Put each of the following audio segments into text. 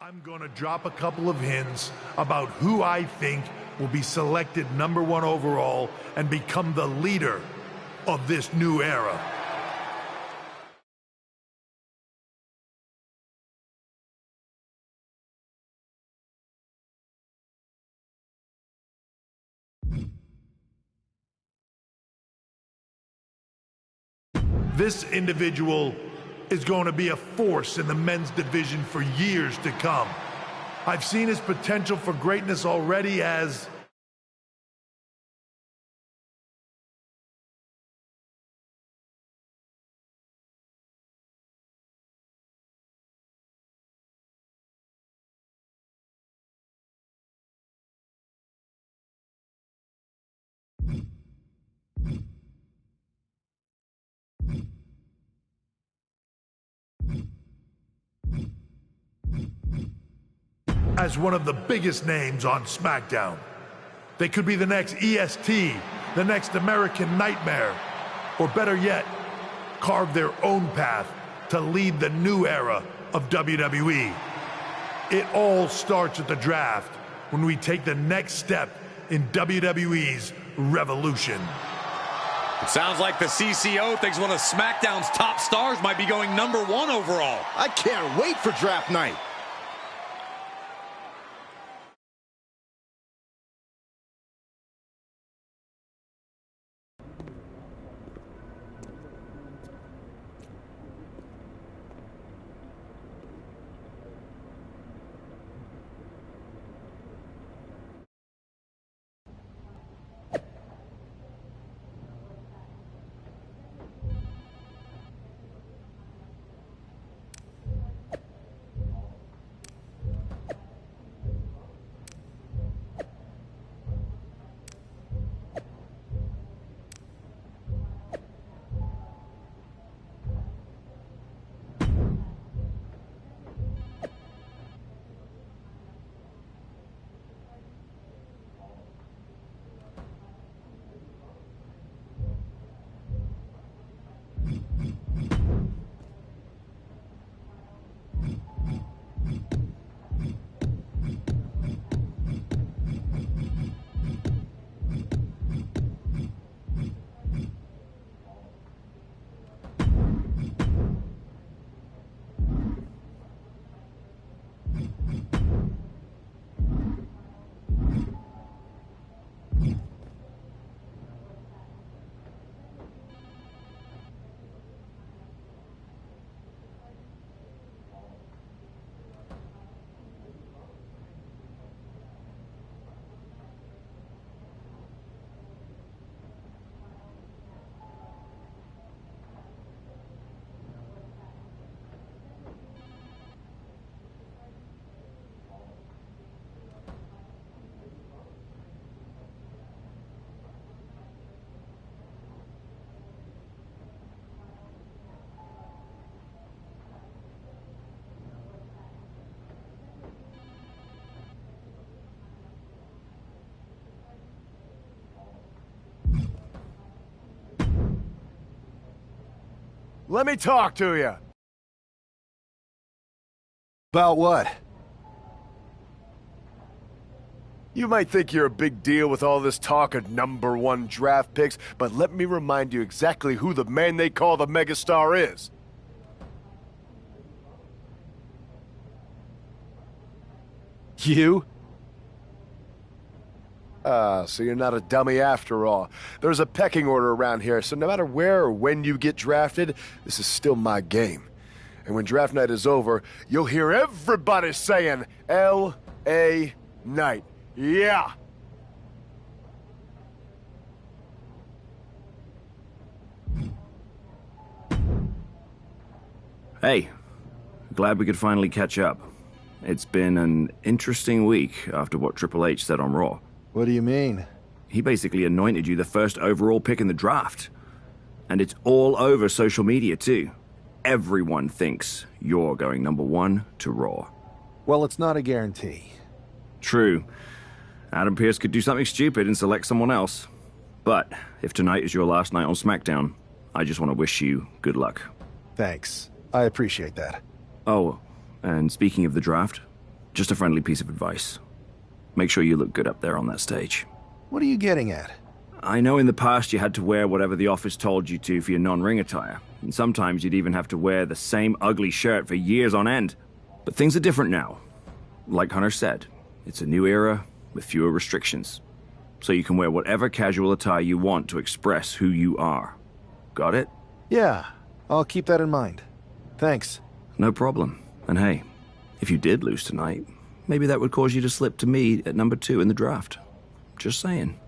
I'm gonna drop a couple of hints about who I think will be selected #1 overall and become the leader of this new era. This individual is going to be a force in the men's division for years to come. I've seen his potential for greatness already as one of the biggest names on SmackDown. They could be the next EST, the next American Nightmare, or better yet, carve their own path to lead the new era of WWE. It all starts at the draft when we take the next step in WWE's revolution. It sounds like the CCO thinks one of SmackDown's top stars might be going #1 overall. I can't wait for draft night. Let me talk to you. About what? You might think you're a big deal with all this talk of #1 draft picks, but let me remind you exactly who the man they call the megastar is. You? So you're not a dummy after all. There's a pecking order around here, so no matter where or when you get drafted, this is still my game. And when draft night is over, you'll hear everybody saying, L.A. Knight. Yeah! Hey, glad we could finally catch up. It's been an interesting week after what Triple H said on Raw. What do you mean? He basically anointed you the first overall pick in the draft. And it's all over social media, too. Everyone thinks you're going #1 to Raw. Well, it's not a guarantee. True. Adam Pearce could do something stupid and select someone else. But if tonight is your last night on SmackDown, I just want to wish you good luck. Thanks. I appreciate that. Oh, and speaking of the draft, Just a friendly piece of advice. Make sure you look good up there on that stage. What are you getting at? I know in the past you had to wear whatever the office told you to for your non-ring attire, and sometimes you'd even have to wear the same ugly shirt for years on end. But things are different now. Like Hunter said, it's a new era with fewer restrictions. So you can wear whatever casual attire you want to express who you are. Got it? Yeah, I'll keep that in mind. Thanks. No problem. And hey, if you did lose tonight, maybe that would cause you to slip to me at number 2 in the draft. Just saying.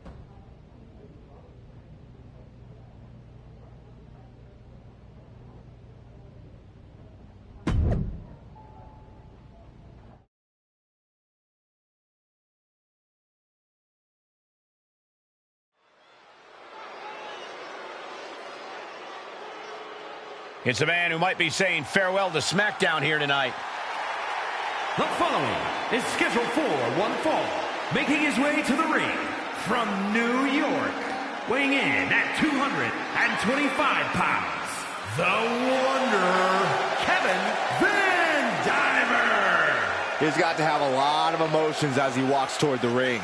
It's a man who might be saying farewell to SmackDown here tonight. The following is scheduled for one fall, making his way to the ring from New York, weighing in at 225 pounds, the Wanderer, Kevin Van Diver. He's got to have a lot of emotions as he walks toward the ring.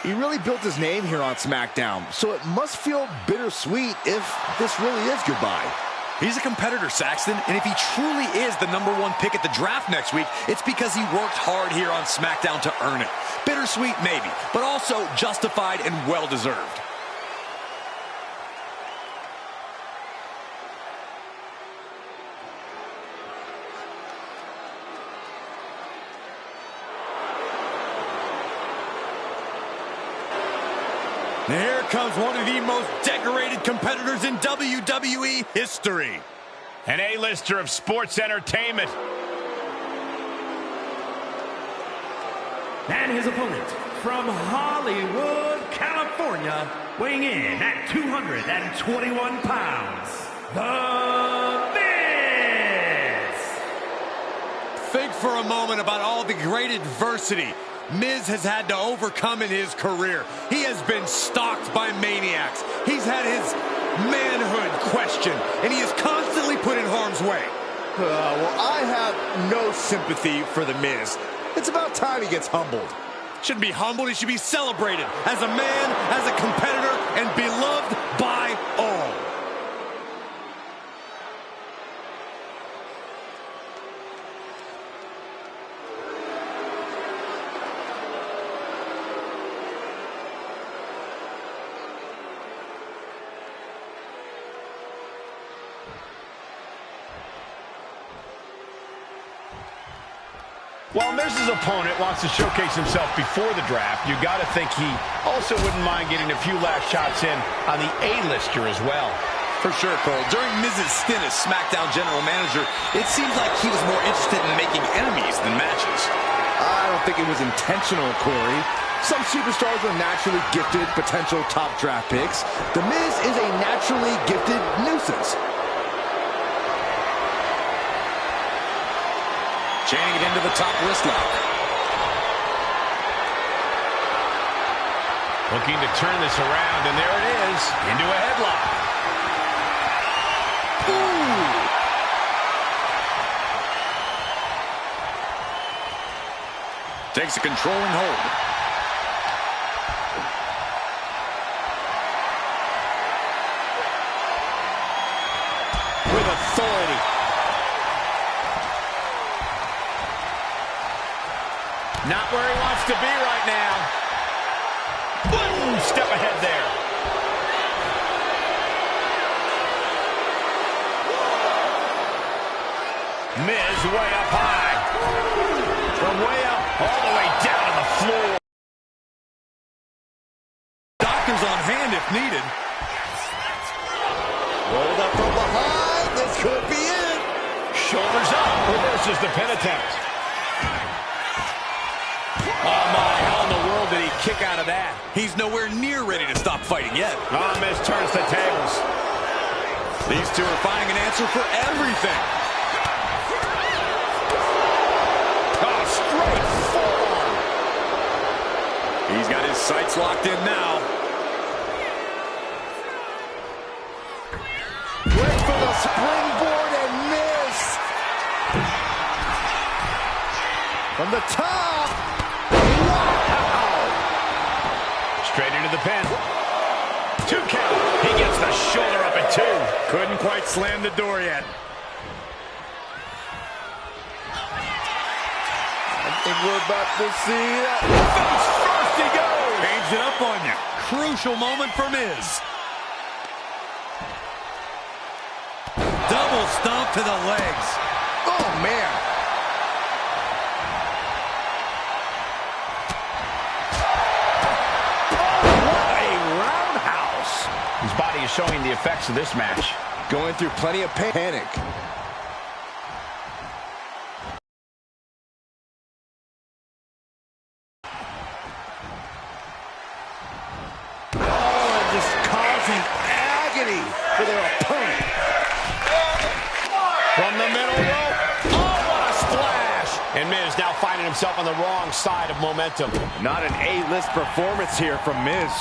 He really built his name here on SmackDown, so it must feel bittersweet if this really is goodbye. He's a competitor, Saxton, and if he truly is the number 1 pick at the draft next week, it's because he worked hard here on SmackDown to earn it. Bittersweet, maybe, but also justified and well-deserved. And here comes one of the most decorated competitors in WWE history. An A-lister of sports entertainment. And his opponent from Hollywood, California, weighing in at 221 pounds, The Miz. Think for a moment about all the great adversity Miz has had to overcome in his career. He has been stalked by maniacs. He's had his manhood questioned, and he is constantly put in harm's way. Well, I have no sympathy for The Miz. It's about time he gets humbled. Shouldn't be humbled, he should be celebrated as a man, as a competitor, and beloved by all. While Miz's opponent wants to showcase himself before the draft, you got to think he also wouldn't mind getting a few last shots in on the A-lister as well. For sure, Cole. During Miz's stint as SmackDown General Manager, it seems like he was more interested in making enemies than matches. I don't think it was intentional, Corey. Some superstars are naturally gifted potential top draft picks. The Miz is a naturally gifted nuisance. Chaining it into the top wrist lock. Looking to turn this around, and there it is, into a headlock. Ooh. Takes a controlling hold. With authority. Not where he wants to be right now. Boom! Step ahead there. Miz way up high. From way up all the way down to the floor. Doctors on hand if needed. Rolled up from behind. This could be it. Shoulders up. Reverses the pin attempt. Oh my, how in the world did he kick out of that? He's nowhere near ready to stop fighting yet. Oh, Miz turns the tables. These two are finding an answer for everything. Oh, straight forearm. He's got his sights locked in now. Wait for the springboard and miss. From the top. Wow. Straight into the pin. 2 count. He gets the shoulder up at 2. Couldn't quite slam the door yet. I think we're about to see that. Face first he goes. Changed it up on you. Crucial moment for Miz. Double stomp to the legs. Oh, man. His body is showing the effects of this match. Going through plenty of panic. Oh, and just causing agony for their opponent. From the middle rope. Oh, what a splash. And Miz now finding himself on the wrong side of momentum. Not an A-list performance here from Miz.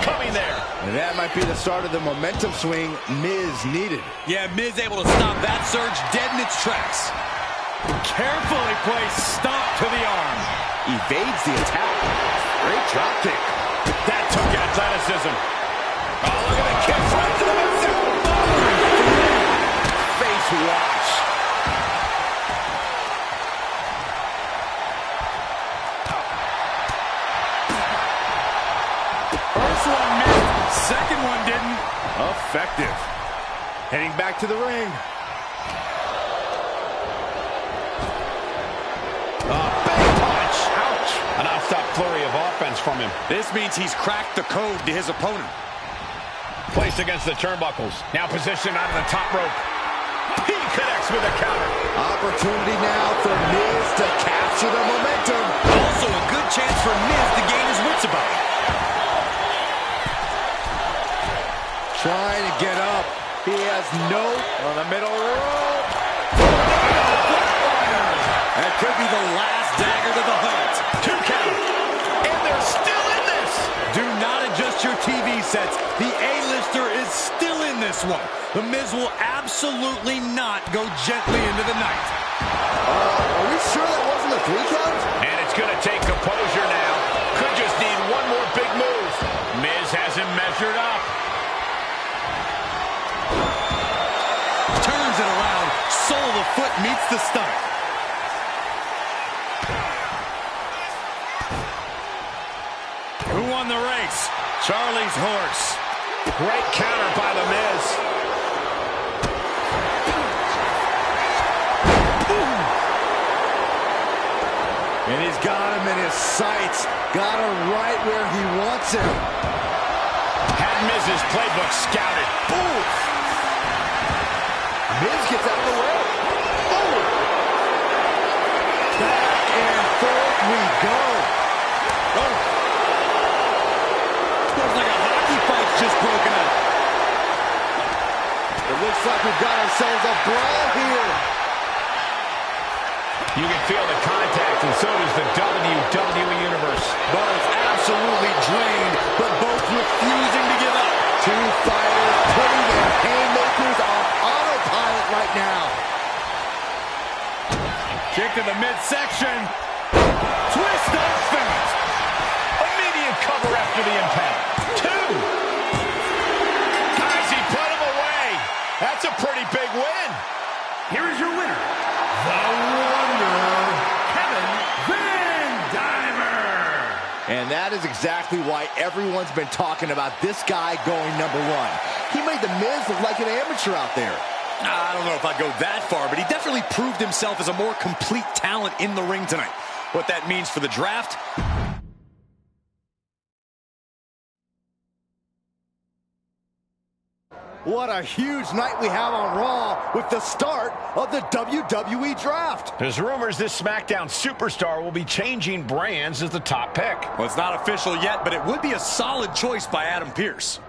Coming there. And that might be the start of the momentum swing Miz needed. Yeah, Miz able to stop that surge dead in its tracks. Carefully placed stomp to the arm. Evades the attack. Great drop kick. That took athleticism. Oh, look at the kick right to the midsection. Face wash. First one missed, second one didn't. Effective. Heading back to the ring. Big punch. Ouch. A non-stop flurry of offense from him. This means he's cracked the code to his opponent. Placed against the turnbuckles. Now positioned out of the top rope. He connects with a counter. Opportunity now for Miz to capture the momentum. Also a good chance for Miz to gain his wits about it. Trying to get up. He has no On the middle rope. That could be the last dagger to the heart. 2 count. And they're still in this. Do not adjust your TV sets. The A-lister is still in this one. The Miz will absolutely not go gently into the night. Are we sure that wasn't a 3 count? And it's going to take composure now. Could just need one more big move. Miz has him measured up. Turns it around. Sole of the foot meets the stomach. Who won the race? Charlie's horse. Great counter by the Miz. And he's got him in his sights. Got him right where he wants him. Had Miz's playbook scouted. Ooh. Miz gets out of the way. Oh. Back and forth we go. Oh. Looks like a hockey fight's just broken up. It looks like we've got ourselves a brawl here. You can feel the contact, and so does the WWE Universe. Both absolutely drained, but both refusing to give up. Two fighters putting their haymakers on autopilot right now. Kick to the midsection. Twist of fate. Immediate cover after the impact. 2. Guys, he put him away. That's a pretty big win. Here is your winner, the Wanderer, Kevin Van Dimer. And that is exactly why everyone's been talking about this guy going #1. He made The Miz look like an amateur out there. I don't know if I'd go that far, but he definitely proved himself as a more complete talent in the ring tonight. What that means for the draft? What a huge night we have on Raw with the start of the WWE Draft. There's rumors this SmackDown superstar will be changing brands as the top pick. Well, it's not official yet, but it would be a solid choice by Adam Pearce.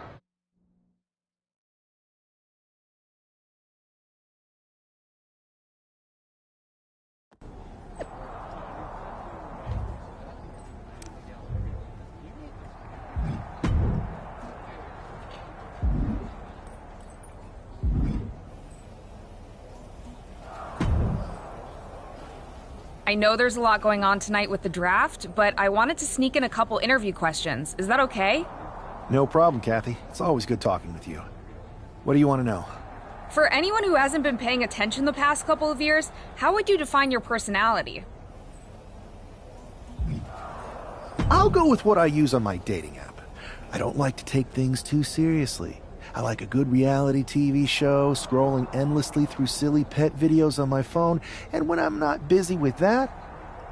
I know there's a lot going on tonight with the draft, but I wanted to sneak in a couple interview questions. Is that okay? No problem, Kathy. It's always good talking with you. What do you want to know? For anyone who hasn't been paying attention the past couple of years, how would you define your personality? I'll go with what I use on my dating app. I don't like to take things too seriously. I like a good reality TV show, scrolling endlessly through silly pet videos on my phone, and when I'm not busy with that,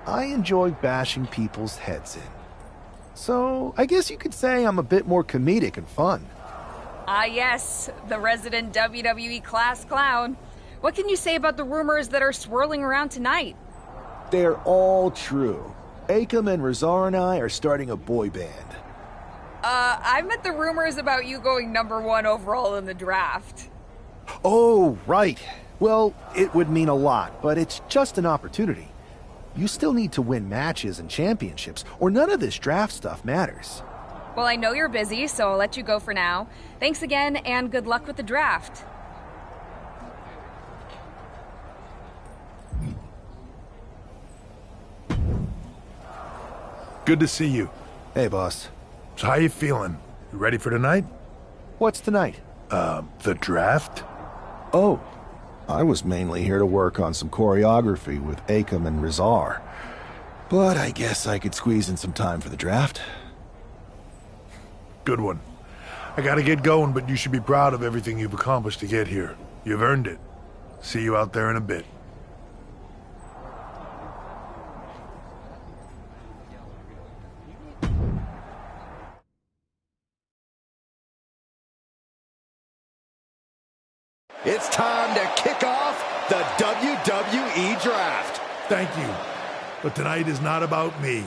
I enjoy bashing people's heads in. So, I guess you could say I'm a bit more comedic and fun. Ah yes, the resident WWE class clown. What can you say about the rumors that are swirling around tonight? They're all true. Akam and Razar and I are starting a boy band. I meant the rumors about you going #1 overall in the draft. Oh, right. Well, it would mean a lot, but it's just an opportunity. You still need to win matches and championships, or none of this draft stuff matters. Well, I know you're busy, so I'll let you go for now. Thanks again, and good luck with the draft. Good to see you. Hey, boss. So how you feeling? You ready for tonight? What's tonight? The draft? Oh, I was mainly here to work on some choreography with Akam and Razar. But I guess I could squeeze in some time for the draft. Good one. I gotta get going, but you should be proud of everything you've accomplished to get here. You've earned it. See you out there in a bit. It's time to kick off the WWE Draft. Thank you. But tonight is not about me.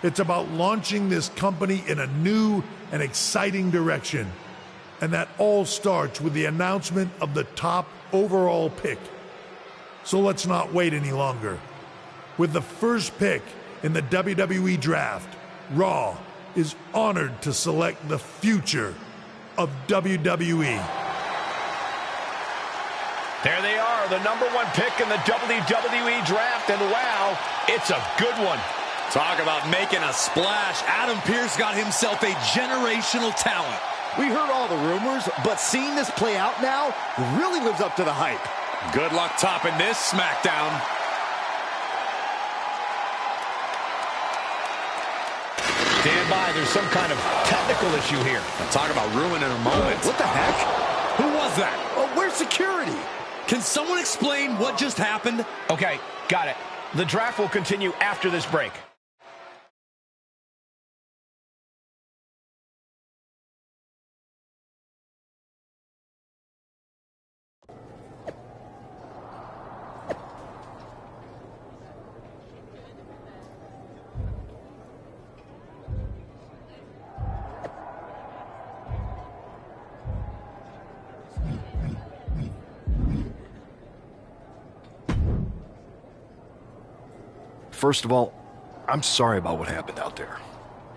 It's about launching this company in a new and exciting direction. And that all starts with the announcement of the top overall pick. So let's not wait any longer. With the first pick in the WWE Draft, Raw is honored to select the future of WWE. There they are, the #1 pick in the WWE Draft, and wow, it's a good one. Talk about making a splash. Adam Pearce got himself a generational talent. We heard all the rumors, but seeing this play out now really lives up to the hype. Good luck topping this SmackDown. Stand by, there's some kind of technical issue here. Talk about ruining a moment. What the heck? Who was that? Oh, where's security? Can someone explain what just happened? Okay, got it. The draft will continue after this break. First of all, I'm sorry about what happened out there.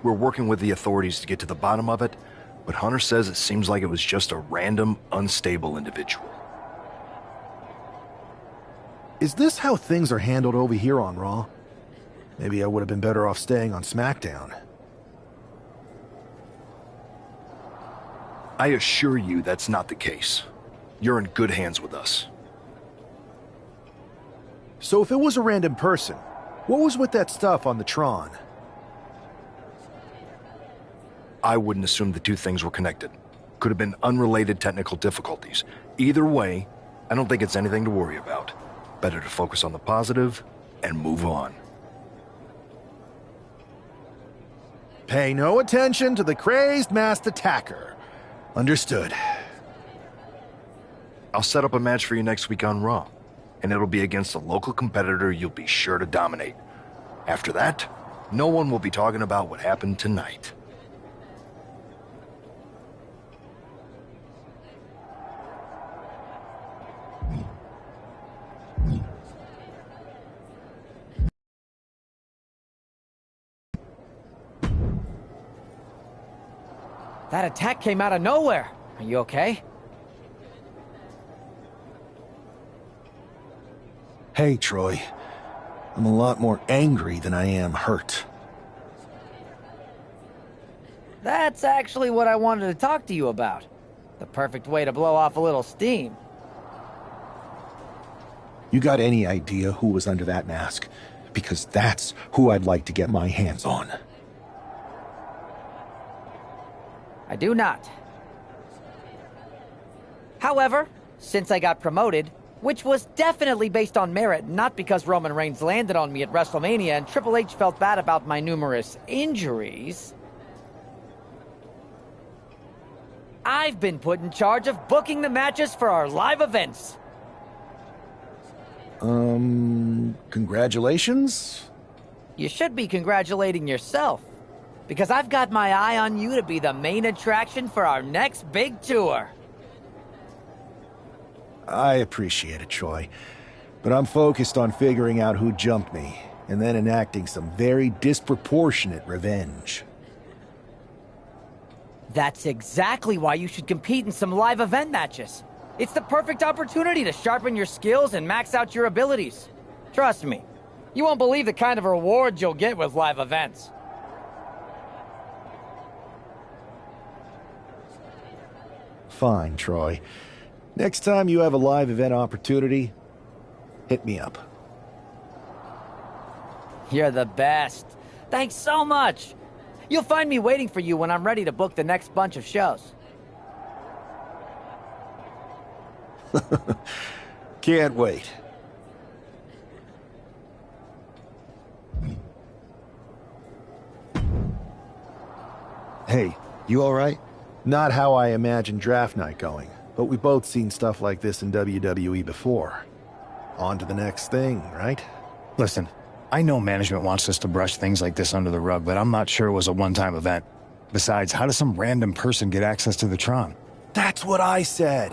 We're working with the authorities to get to the bottom of it, but Hunter says it seems like it was just a random, unstable individual. Is this how things are handled over here on Raw? Maybe I would have been better off staying on SmackDown. I assure you that's not the case. You're in good hands with us. So if it was a random person, what was with that stuff on the Tron? I wouldn't assume the two things were connected. Could have been unrelated technical difficulties. Either way, I don't think it's anything to worry about. Better to focus on the positive and move on. Pay no attention to the crazed masked attacker. Understood. I'll set up a match for you next week on Raw, and it'll be against a local competitor you'll be sure to dominate. After that, no one will be talking about what happened tonight. That attack came out of nowhere. Are you okay? Hey, Troy. I'm a lot more angry than I am hurt. That's actually what I wanted to talk to you about. The perfect way to blow off a little steam. You got any idea who was under that mask? Because that's who I'd like to get my hands on. I do not. However, since I got promoted, which was definitely based on merit, not because Roman Reigns landed on me at WrestleMania and Triple H felt bad about my numerous injuries, I've been put in charge of booking the matches for our live events. Congratulations? You should be congratulating yourself, because I've got my eye on you to be the main attraction for our next big tour. I appreciate it, Troy. But I'm focused on figuring out who jumped me, and then enacting some very disproportionate revenge. That's exactly why you should compete in some live event matches. It's the perfect opportunity to sharpen your skills and max out your abilities. Trust me, you won't believe the kind of rewards you'll get with live events. Fine, Troy. Next time you have a live event opportunity, hit me up. You're the best. Thanks so much. You'll find me waiting for you when I'm ready to book the next bunch of shows. Can't wait. Hey, you alright? Not how I imagined draft night going, but we've both seen stuff like this in WWE before. On to the next thing, right? Listen, I know management wants us to brush things like this under the rug, but I'm not sure it was a one-time event. Besides, how does some random person get access to the Tron? That's what I said.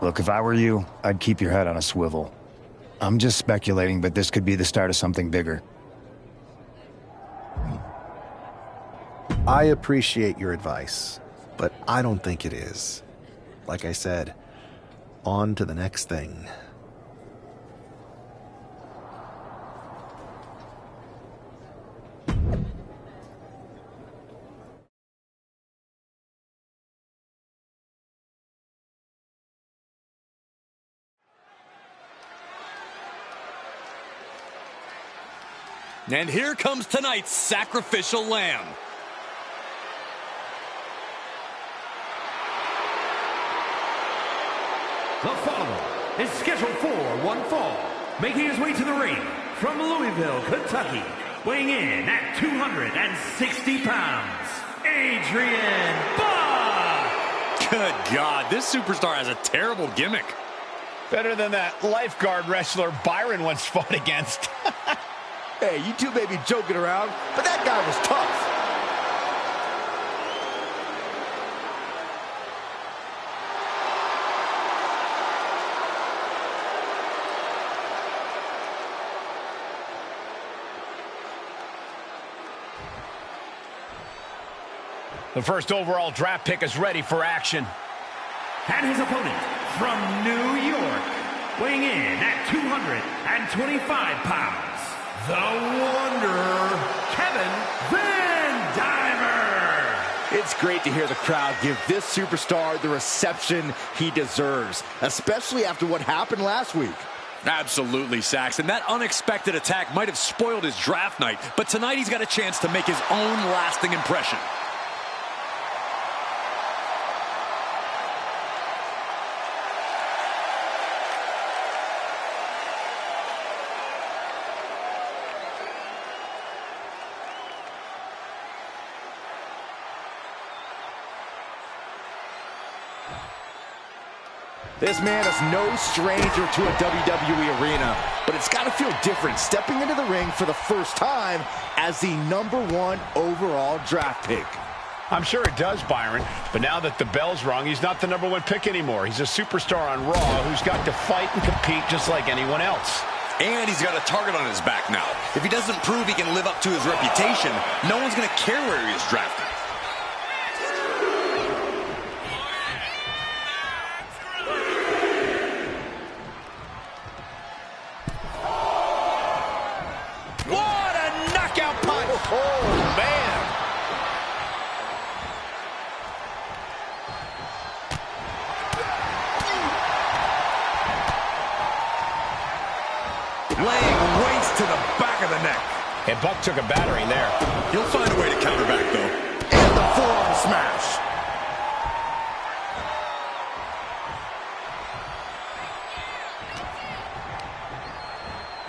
Look, if I were you, I'd keep your head on a swivel. I'm just speculating, but this could be the start of something bigger. I appreciate your advice, but I don't think it is. Like I said, on to the next thing. And here comes tonight's sacrificial lamb. The following is scheduled for one fall, making his way to the ring from Louisville, Kentucky, weighing in at 260 pounds, Adrian Buck! Good God, this superstar has a terrible gimmick. Better than that lifeguard wrestler Byron once fought against. Hey, you two may be joking around, but that guy was tough. The first overall draft pick is ready for action. And his opponent from New York, weighing in at 225 pounds, the Wanderer, Kevin Van Dimer. It's great to hear the crowd give this superstar the reception he deserves, especially after what happened last week. Absolutely, Saxon. That unexpected attack might have spoiled his draft night, but tonight he's got a chance to make his own lasting impression. This man is no stranger to a WWE arena, but it's got to feel different stepping into the ring for the first time as the #1 overall draft pick. I'm sure it does, Byron, but now that the bell's rung, he's not the #1 pick anymore. He's a superstar on Raw who's got to fight and compete just like anyone else. And he's got a target on his back now. If he doesn't prove he can live up to his reputation, no one's going to care where he is drafted. And Buck took a battering there. He'll find a way to counter back, though. And the forearm smash.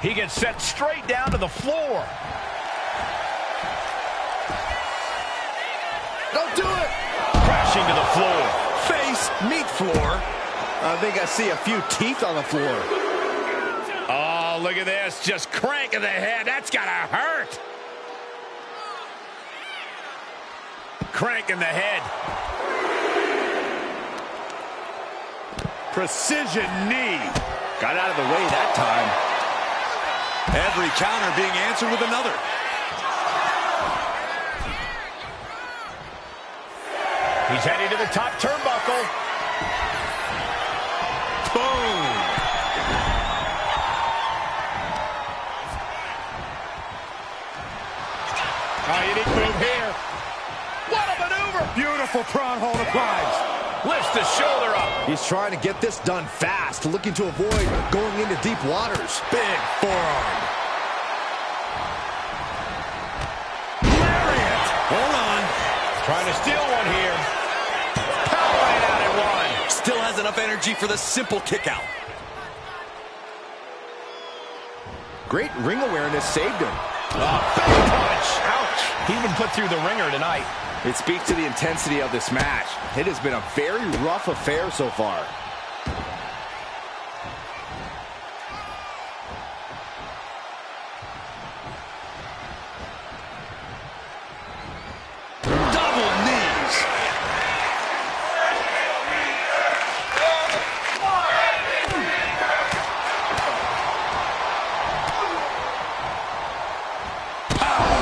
He gets set straight down to the floor. Don't do it. Crashing to the floor. Face, meet floor. I think I see a few teeth on the floor. Oh, look at this. Just cranking the head. That's got to hurt. Cranking the head. Precision knee. Got out of the way that time. Every counter being answered with another. He's heading to the top turnbuckle. Boom. Oh, unique move here. What a maneuver. Beautiful prawn hold applies. Lifts the shoulder up. He's trying to get this done fast, looking to avoid going into deep waters. Big forearm. Lariat. Hold on. Trying to steal one here. Powering out at one. Still has enough energy for the simple kick out. Great ring awareness saved him. Big punch. Ouch. He's been put through the ringer tonight. It speaks to the intensity of this match. It has been a very rough affair so far. Double knees.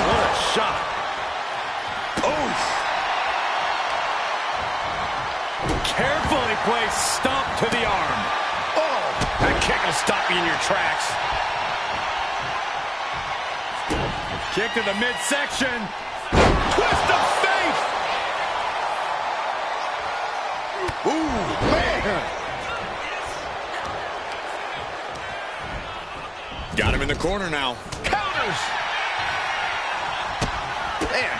What a shot. Carefully placed stomp to the arm. Oh, that kick will stop you in your tracks. Kick to the midsection. Twist of fate. Ooh, man. Got him in the corner now. Counters. Man,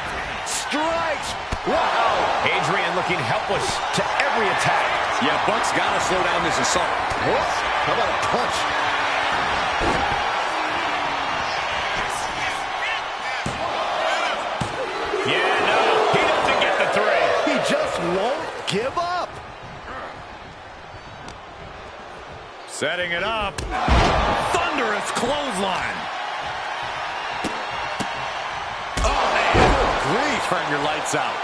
strikes. Wow. Adrian looking helpless to every attack. Yeah, Buck's got to slow down this assault. What? How about a punch? Yeah, no, he doesn't get the three. He just won't give up. Setting it up. Thunderous clothesline. Oh, man. Good grief. Turn your lights out.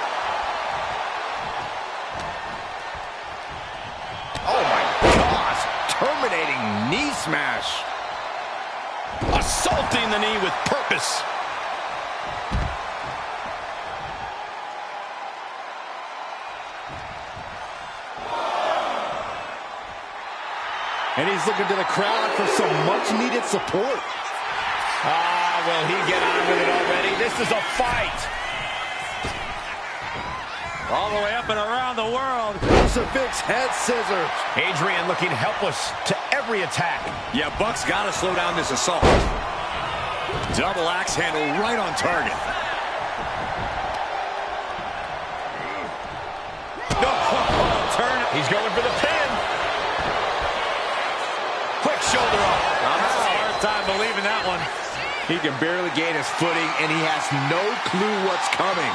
Oh, my gosh. Terminating knee smash. Assaulting the knee with purpose. And he's looking to the crowd for some much-needed support. Ah, will he get on with it already? This is a fight. All the way up and around the world. Crucifix head scissors. Adrian looking helpless to every attack. Yeah, Buck's got to slow down this assault. Double axe handle right on target. Turn. He's going for the pin. Quick shoulder up. I'm having a hard time believing that one. He can barely gain his footing, and he has no clue what's coming.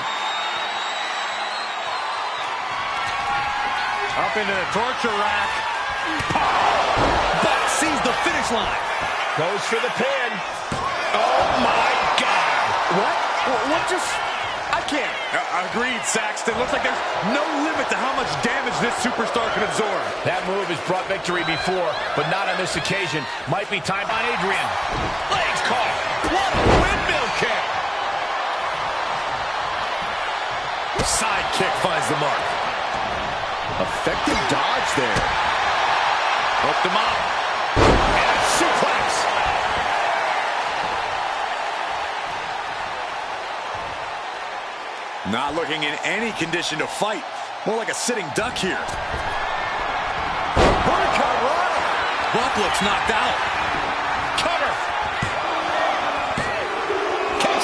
Up into the torture rack. Buck sees the finish line. Goes for the pin. Oh, my God. What? What just... I can't. Agreed, Saxton. Looks like there's no limit to how much damage this superstar can absorb. That move has brought victory before, but not on this occasion. Might be time on Adrian. Legs caught. What a windmill kick. Side kick finds the mark. Effective dodge there. Hooked him up. And a suplex. Not looking in any condition to fight. More like a sitting duck here. Buck looks knocked out. Cover. Kick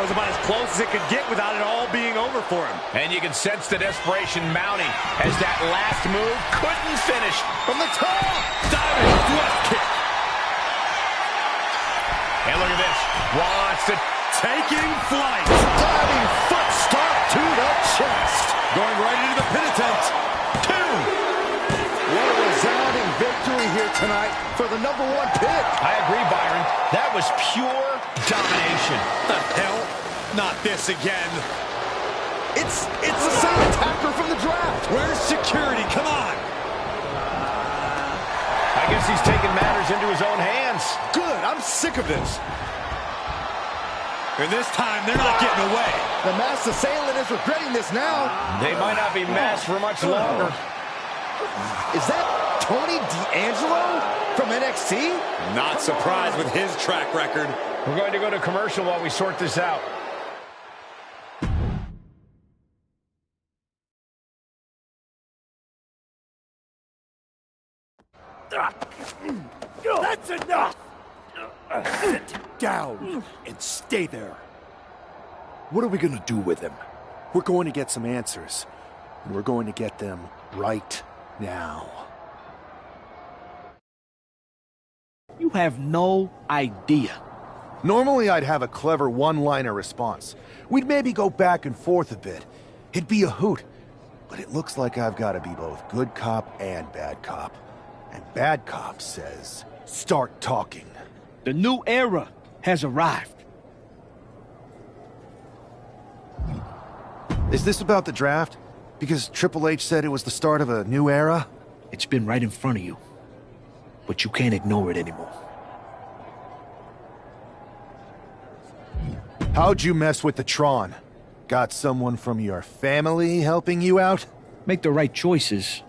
That was about as close as it could get without it all being over for him. And you can sense the desperation mounting as that last move couldn't finish. From the top! Diving left kick. And look at this. Wants to... Taking flight. Diving foot stop to the chest. Going right into the pin attempt. 2. What a resounding victory here tonight for the #1 pick. I agree, Byron. That was pure domination. The hell? Not this again. It's the same attacker from the draft. Where's security? Come on. I guess he's taking matters into his own hands. Good. I'm sick of this. And this time, they're not getting away. The masked assailant is regretting this now. They might not be masked for much longer. Is that Tony D'Angelo from NXT? Not surprised with his track record. We're going to go to commercial while we sort this out. That's enough! Sit down and stay there. What are we gonna do with him? We're going to get some answers. And we're going to get them right now. You have no idea. Normally I'd have a clever one-liner response. We'd maybe go back and forth a bit. It'd be a hoot. But it looks like I've got to be both good cop and bad cop. And bad cop says, start talking. The new era has arrived. Is this about the draft? Because Triple H said it was the start of a new era? It's been right in front of you. But you can't ignore it anymore. How'd you mess with the Tron? Got someone from your family helping you out? Make the right choices,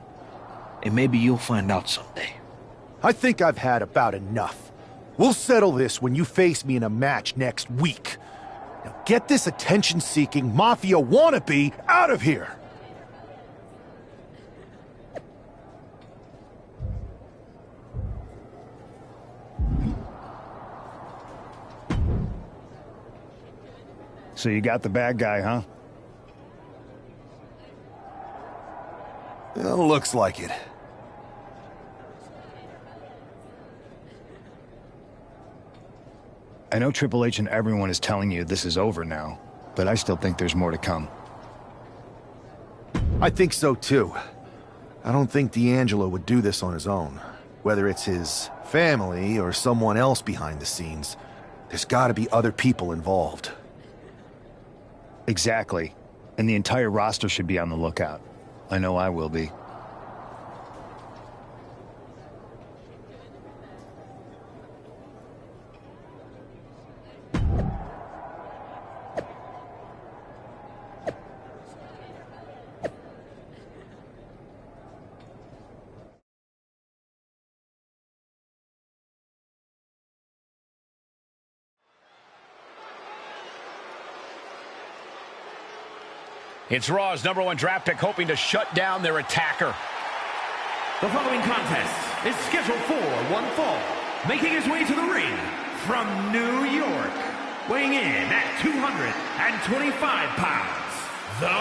and maybe you'll find out someday. I think I've had about enough. We'll settle this when you face me in a match next week. Now get this attention-seeking Mafia wannabe out of here! So you got the bad guy, huh? Well, looks like it. I know Triple H and everyone is telling you this is over now, but I still think there's more to come. I think so too. I don't think D'Angelo would do this on his own. Whether it's his family or someone else behind the scenes, there's gotta be other people involved. Exactly. And the entire roster should be on the lookout. I know I will be. It's Raw's #1 draft pick hoping to shut down their attacker. The following contest is scheduled for one fall. Making his way to the ring from New York, weighing in at 225 pounds, the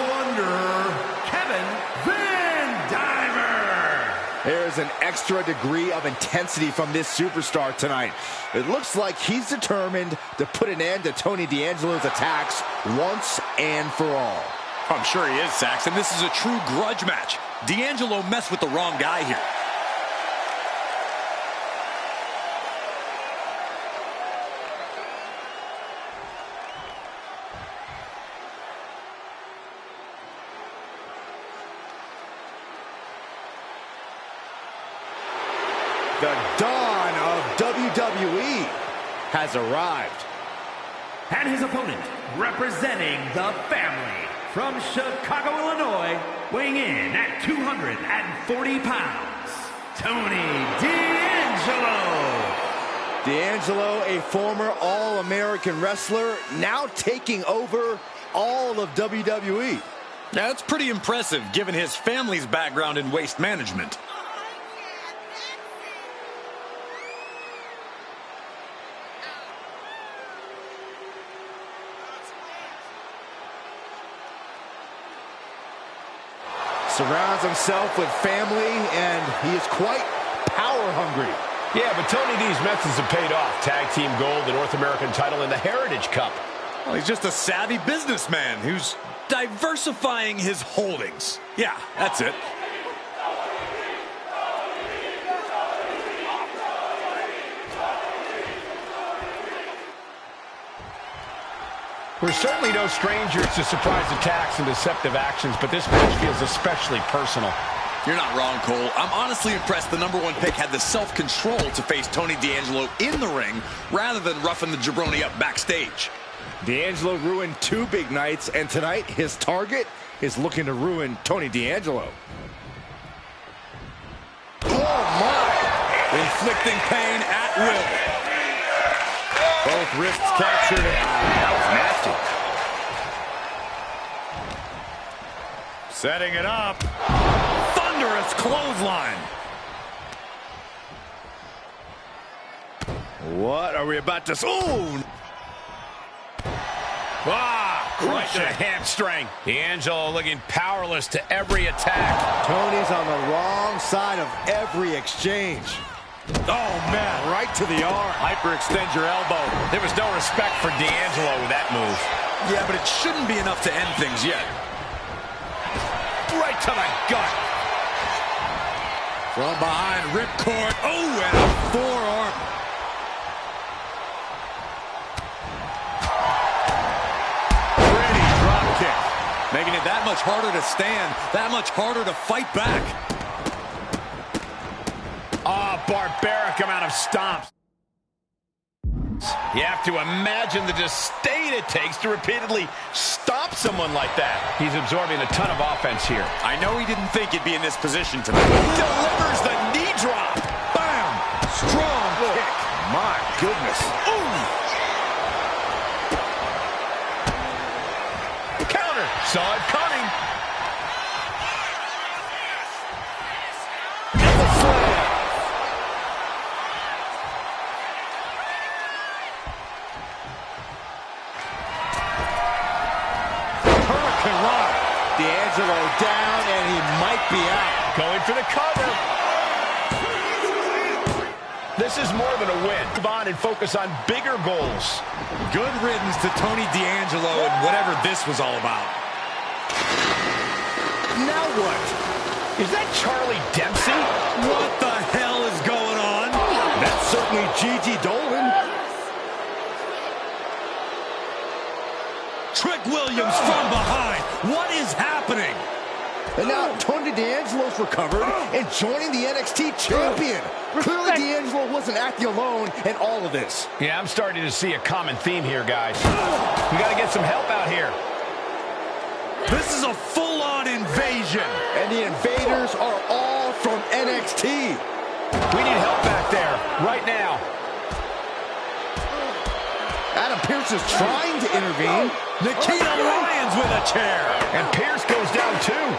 Wonder, Kevin Van Diver. There's an extra degree of intensity from this superstar tonight. It looks like he's determined to put an end to Tony D'Angelo's attacks once and for all. I'm sure he is, Saxon. This is a true grudge match. D'Angelo messed with the wrong guy here. The dawn of WWE has arrived. And his opponent, representing the family, from Chicago, Illinois, weighing in at 240 pounds, Tony D'Angelo. D'Angelo, a former All-American wrestler, now taking over all of WWE. Now, that's pretty impressive, given his family's background in waste management. Surrounds himself with family, and he is quite power hungry. Yeah, but Tony D's methods have paid off. Tag team gold, the North American title, and the Heritage Cup. Well, he's just a savvy businessman who's diversifying his holdings. Yeah, that's it. We're certainly no strangers to surprise attacks and deceptive actions, but this match feels especially personal. You're not wrong, Cole. I'm honestly impressed the #1 pick had the self-control to face Tony D'Angelo in the ring rather than roughing the jabroni up backstage. D'Angelo ruined 2 big nights, and tonight his target is looking to ruin Tony D'Angelo. Oh, my! Inflicting pain at will. Both wrists captured. That was nasty. Setting it up. Thunderous clothesline. What are we about to... Oh! Crushed a hamstring. D'Angelo looking powerless to every attack. Tony's on the wrong side of every exchange. Oh, man. Right to the arm. Hyperextend your elbow. There was no respect for D'Angelo with that move. Yeah, but it shouldn't be enough to end things yet. Right to the gut. From behind, ripcord. Oh, and a forearm. Pretty drop kick. Making it that much harder to stand, that much harder to fight back. Barbaric amount of stomps. You have to imagine the disdain it takes to repeatedly stomp someone like that. He's absorbing a ton of offense here. I know he didn't think he'd be in this position tonight. Delivers the knee drop. Bam! Strong kick. My goodness. Ooh! Counter. Saw it coming. D'Angelo down, and he might be out. Going for the cover. This is more than a win. Move on and focus on bigger goals. Good riddance to Tony D'Angelo and whatever this was all about. Now what? Is that Charlie Dempsey? What the hell is going on? That's certainly Gigi Dolan. Trick Williams from behind. What is happening? And now Tony D'Angelo's recovered and joining the NXT champion. Clearly D'Angelo wasn't acting alone in all of this. Yeah, I'm starting to see a common theme here, guys. We got to get some help out here. This is a full-on invasion. And the invaders are all from NXT. We need help back there right now. Adam Pearce is trying to intervene. Nikita Lyons with a chair. And Pearce goes down too.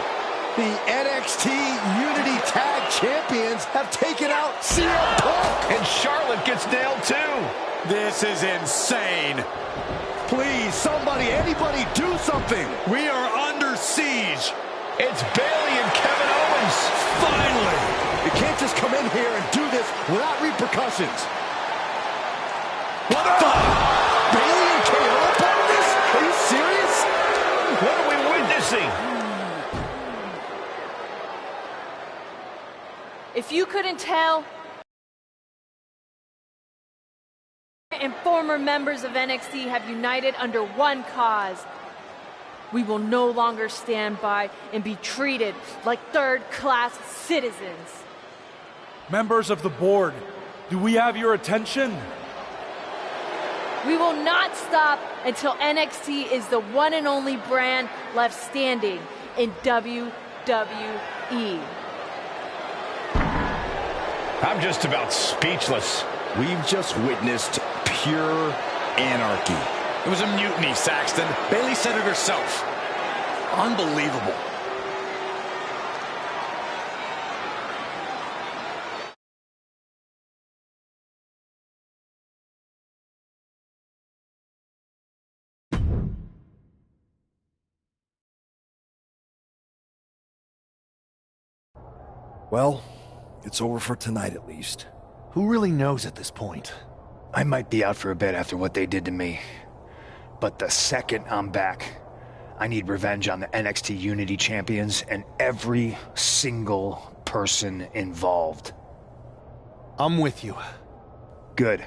The NXT Unity Tag Champions have taken out CM Punk. And Charlotte gets nailed too. This is insane. Please, somebody, anybody, do something. We are under siege. It's Bayley and Kevin Owens. Finally. You can't just come in here and do this without repercussions. What the? Bayley and KO are part of this? Are you serious? What are we witnessing? If you couldn't tell, and former members of NXT have united under one cause. We will no longer stand by and be treated like third-class citizens. Members of the board, do we have your attention? We will not stop until NXT is the one and only brand left standing in WWE. I'm just about speechless. We've just witnessed pure anarchy. It was a mutiny, Saxton. Bayley said it herself. Unbelievable. Well, it's over for tonight at least. Who really knows at this point? I might be out for a bit after what they did to me. But the second I'm back, I need revenge on the NXT Unity Champions and every single person involved. I'm with you. Good.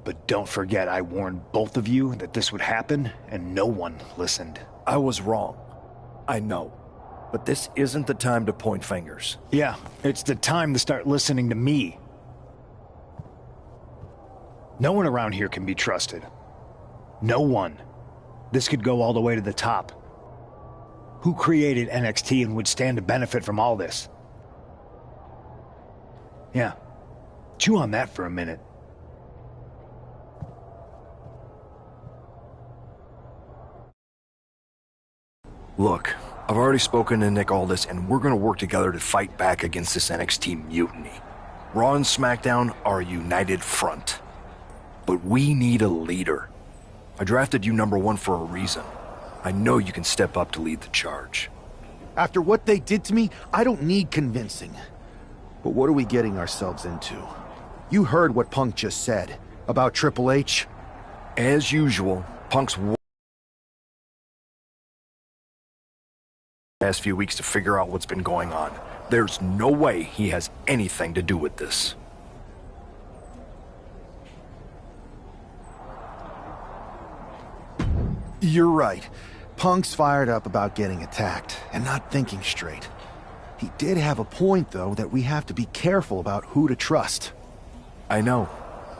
But don't forget I warned both of you that this would happen, and no one listened. I was wrong. I know. But this isn't the time to point fingers. Yeah, it's the time to start listening to me. No one around here can be trusted. No one. This could go all the way to the top. Who created NXT and would stand to benefit from all this? Yeah. Chew on that for a minute. Look, I've already spoken to Nick Aldis, and we're gonna work together to fight back against this NXT mutiny. Raw and SmackDown are a united front. But we need a leader. I drafted you #1 for a reason. I know you can step up to lead the charge. After what they did to me, I don't need convincing. But what are we getting ourselves into? You heard what Punk just said about Triple H. As usual, Punk's past few weeks to figure out what's been going on. There's no way he has anything to do with this. You're right. Punk's fired up about getting attacked and not thinking straight. He did have a point, though, that we have to be careful about who to trust. I know.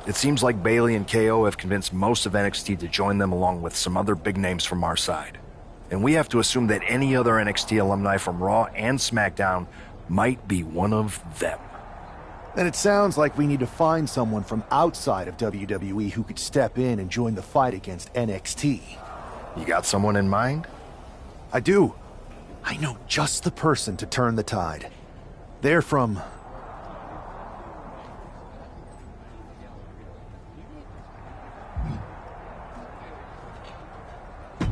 It seems like Bayley and KO have convinced most of NXT to join them along with some other big names from our side. And we have to assume that any other NXT alumni from Raw and SmackDown might be one of them. Then it sounds like we need to find someone from outside of WWE who could step in and join the fight against NXT. You got someone in mind? I do. I know just the person to turn the tide. They're from...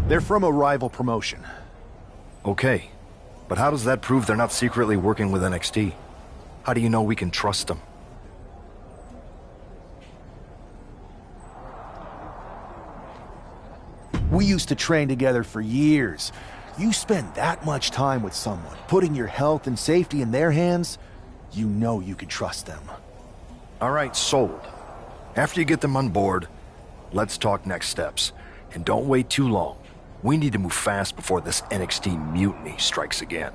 They're from a rival promotion. Okay. But how does that prove they're not secretly working with NXT? How do you know we can trust them? We used to train together for years. You spend that much time with someone, putting your health and safety in their hands, you know you can trust them. All right, sold. After you get them on board, let's talk next steps. And don't wait too long. We need to move fast before this NXT mutiny strikes again.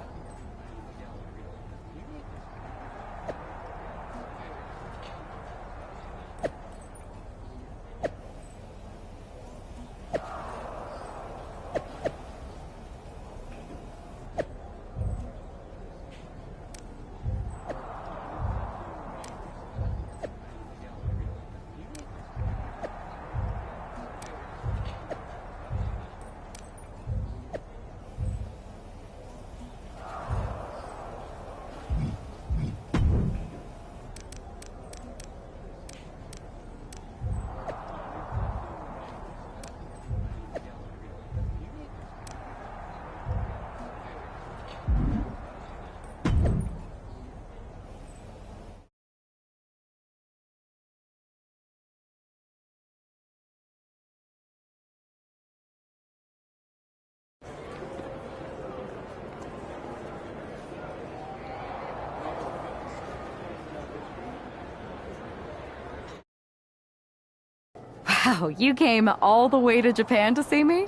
Wow, you came all the way to Japan to see me?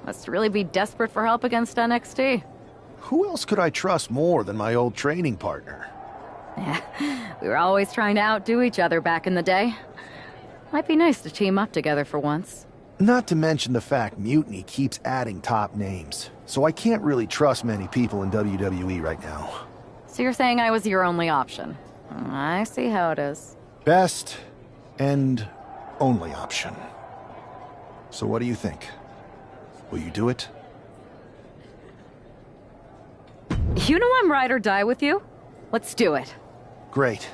Must really be desperate for help against NXT. Who else could I trust more than my old training partner? Yeah, we were always trying to outdo each other back in the day. Might be nice to team up together for once. Not to mention the fact Mutiny keeps adding top names, so I can't really trust many people in WWE right now. So you're saying I was your only option? I see how it is. Best and only option. So what do you think? Will you do it? You know I'm ride or die with you. Let's do it. Great.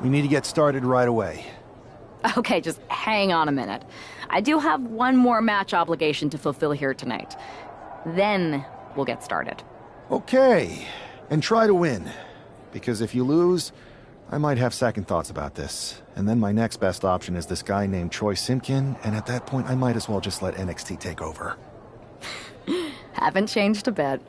We need to get started right away. Okay, just hang on a minute. I do have one more match obligation to fulfill here tonight. Then we'll get started. Okay. And try to win. Because if you lose, I might have second thoughts about this. And then my next best option is this guy named Troy Simpkin, and at that point I might as well just let NXT take over. Haven't changed a bit.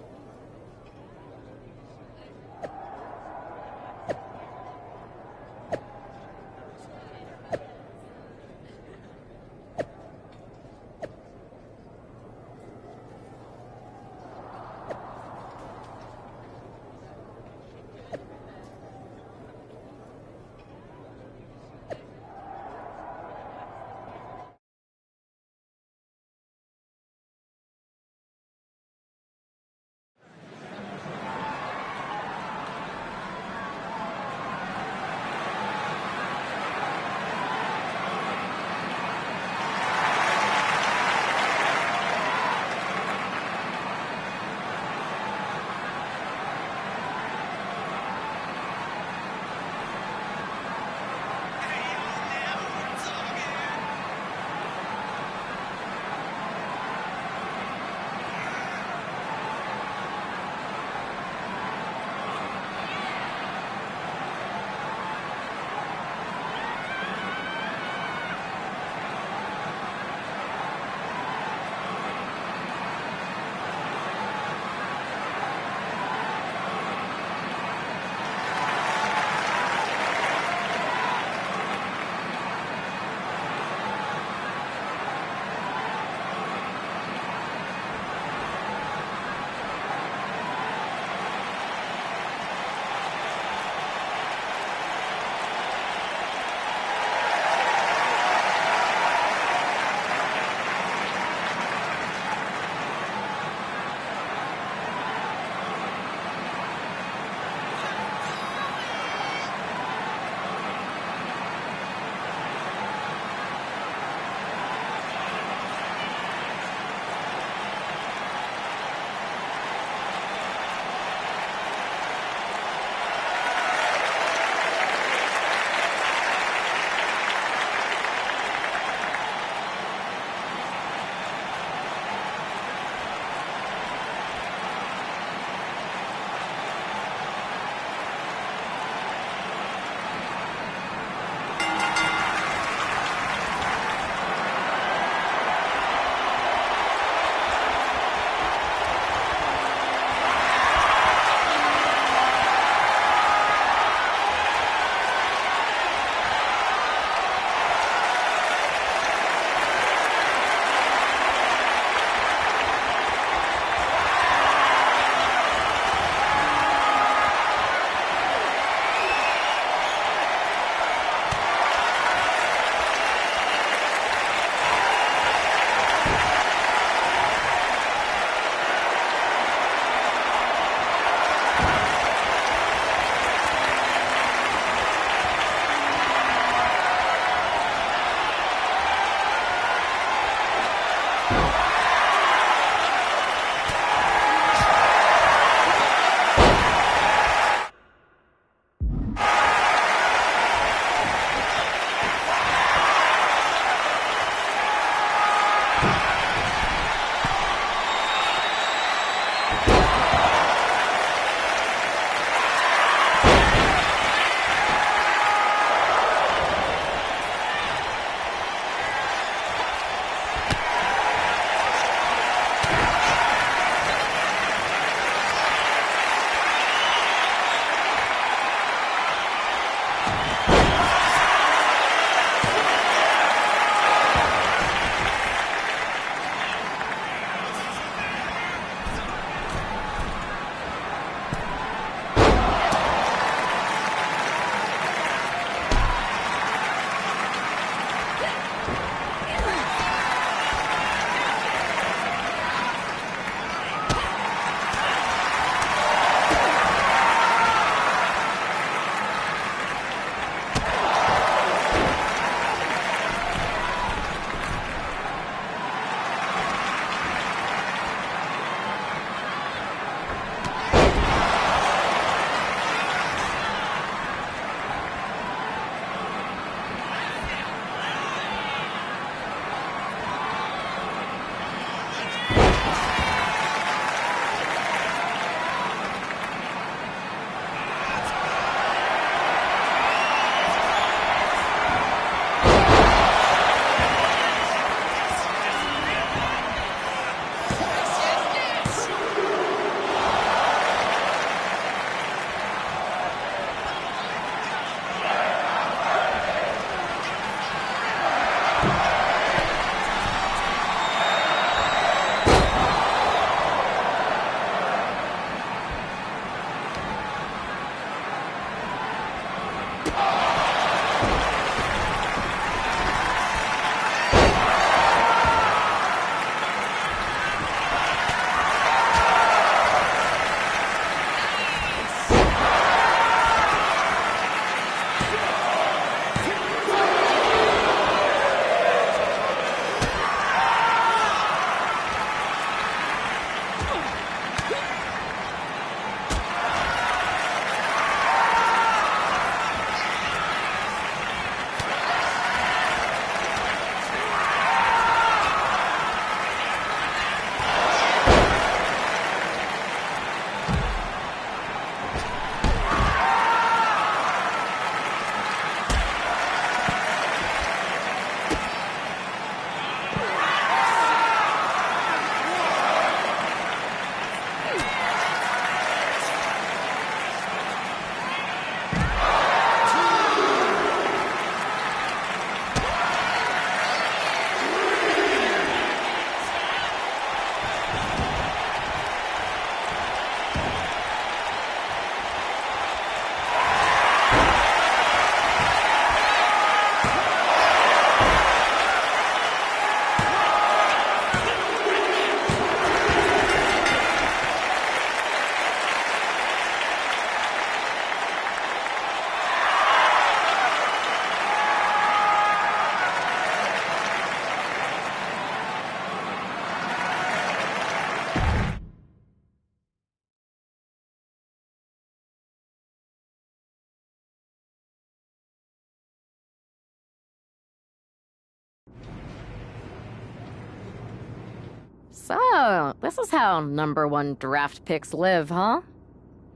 So, this is how #1 draft picks live, huh?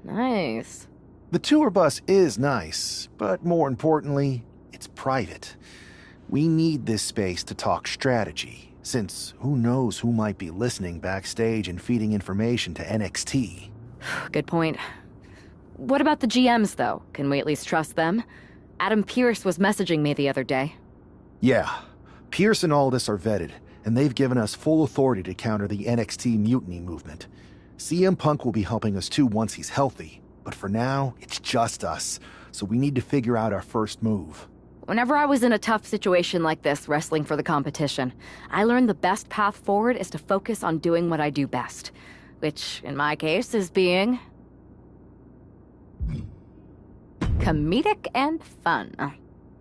Nice. The tour bus is nice, but more importantly, it's private. We need this space to talk strategy, since who knows who might be listening backstage and feeding information to NXT. Good point. What about the GMs, though? Can we at least trust them? Adam Pearce was messaging me the other day. Yeah, Pierce and Aldis are vetted, and they've given us full authority to counter the NXT mutiny movement. CM Punk will be helping us too once he's healthy, but for now, it's just us, so we need to figure out our first move. Whenever I was in a tough situation like this, wrestling for the competition, I learned the best path forward is to focus on doing what I do best, which, in my case, is being comedic and fun.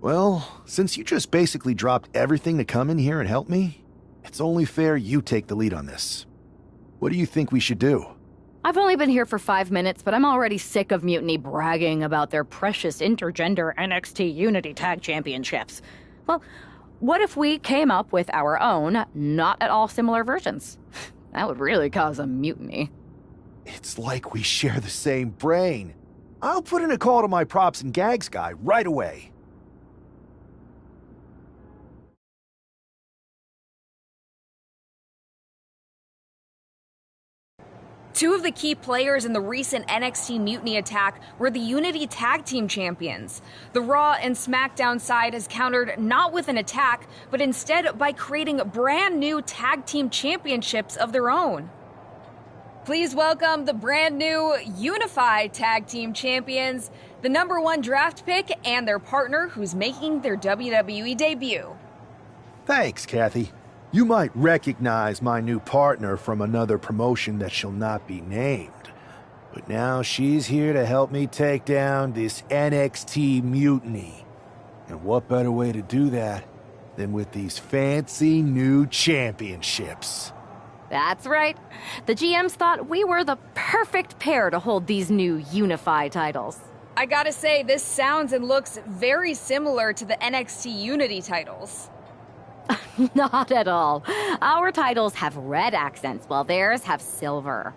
Well, since you just basically dropped everything to come in here and help me, it's only fair you take the lead on this. What do you think we should do? I've only been here for 5 minutes, but I'm already sick of Mutiny bragging about their precious intergender NXT Unity Tag Championships. Well, what if we came up with our own, not at all similar versions? That would really cause a mutiny. It's like we share the same brain. I'll put in a call to my props and gags guy right away. Two of the key players in the recent NXT Mutiny attack were the Unity Tag Team Champions. The Raw and SmackDown side has countered not with an attack, but instead by creating brand new Tag Team Championships of their own. Please welcome the brand new Unified Tag Team Champions, the #1 draft pick, and their partner who's making their WWE debut. Thanks, Kathy. You might recognize my new partner from another promotion that shall not be named. But now she's here to help me take down this NXT mutiny. And what better way to do that than with these fancy new championships? That's right. The GMs thought we were the perfect pair to hold these new unified titles. I gotta say, this sounds and looks very similar to the NXT Unity titles. Not at all. Our titles have red accents, while theirs have silver.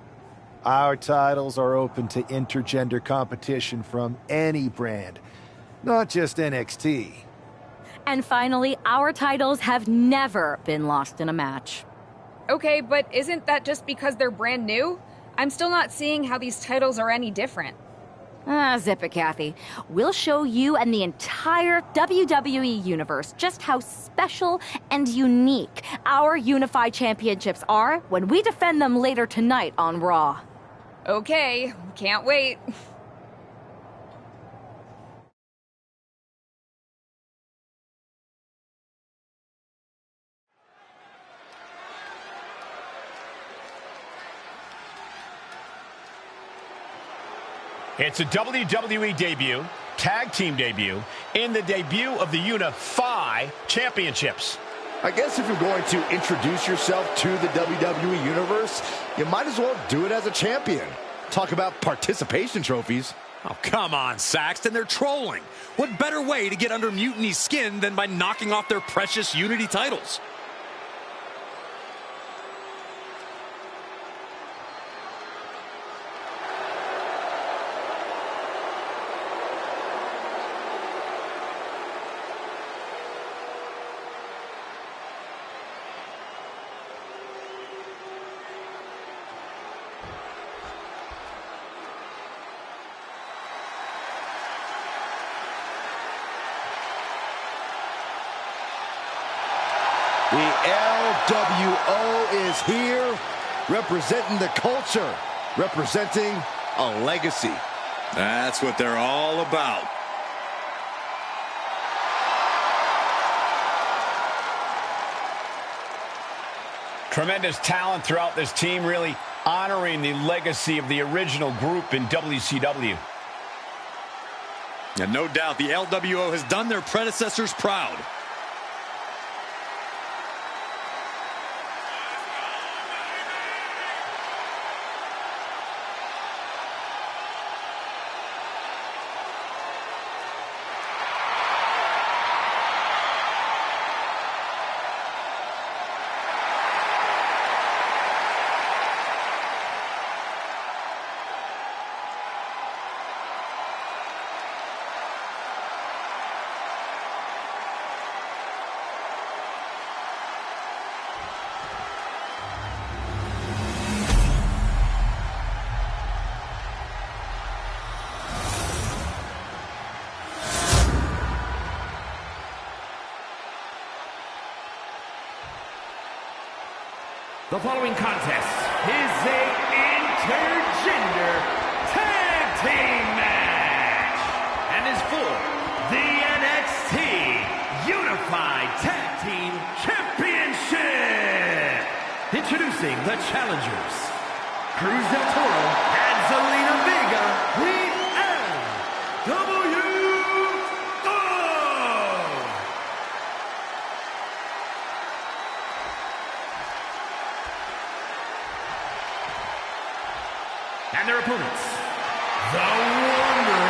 Our titles are open to intergender competition from any brand, not just NXT. And finally, our titles have never been lost in a match. Okay, but isn't that just because they're brand new? I'm still not seeing how these titles are any different. Zip it, Kathy. We'll show you and the entire WWE universe just how special and unique our unified championships are when we defend them later tonight on Raw. Okay, can't wait. It's a WWE debut, tag team debut, in the debut of the Unify Championships. I guess if you're going to introduce yourself to the WWE Universe, you might as well do it as a champion. Talk about participation trophies. Oh, come on, Saxton, they're trolling. What better way to get under Mutiny's skin than by knocking off their precious Unity titles? The LWO is here, representing the culture, representing a legacy. That's what they're all about. Tremendous talent throughout this team, really honoring the legacy of the original group in WCW. And no doubt the LWO has done their predecessors proud. The following contest is a intergender tag team match and is for the NXT Unified Tag Team Championship. Introducing the challengers, Cruz del Toro and Zelina Vega, the LWO. And their opponents, the Wonder,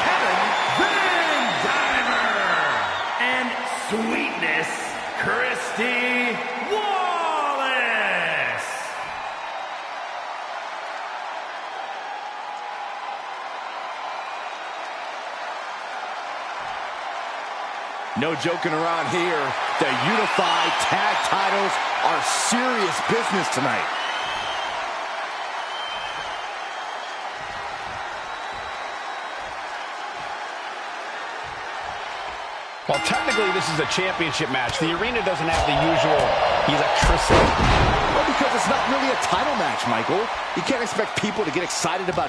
Kevin Van Dimer, and Sweetness, Christy Wallace. No joking around here. The Unified Tag Titles are serious business tonight. Well, technically, this is a championship match. The arena doesn't have the usual electricity. Well, because it's not really a title match, Michael. You can't expect people to get excited about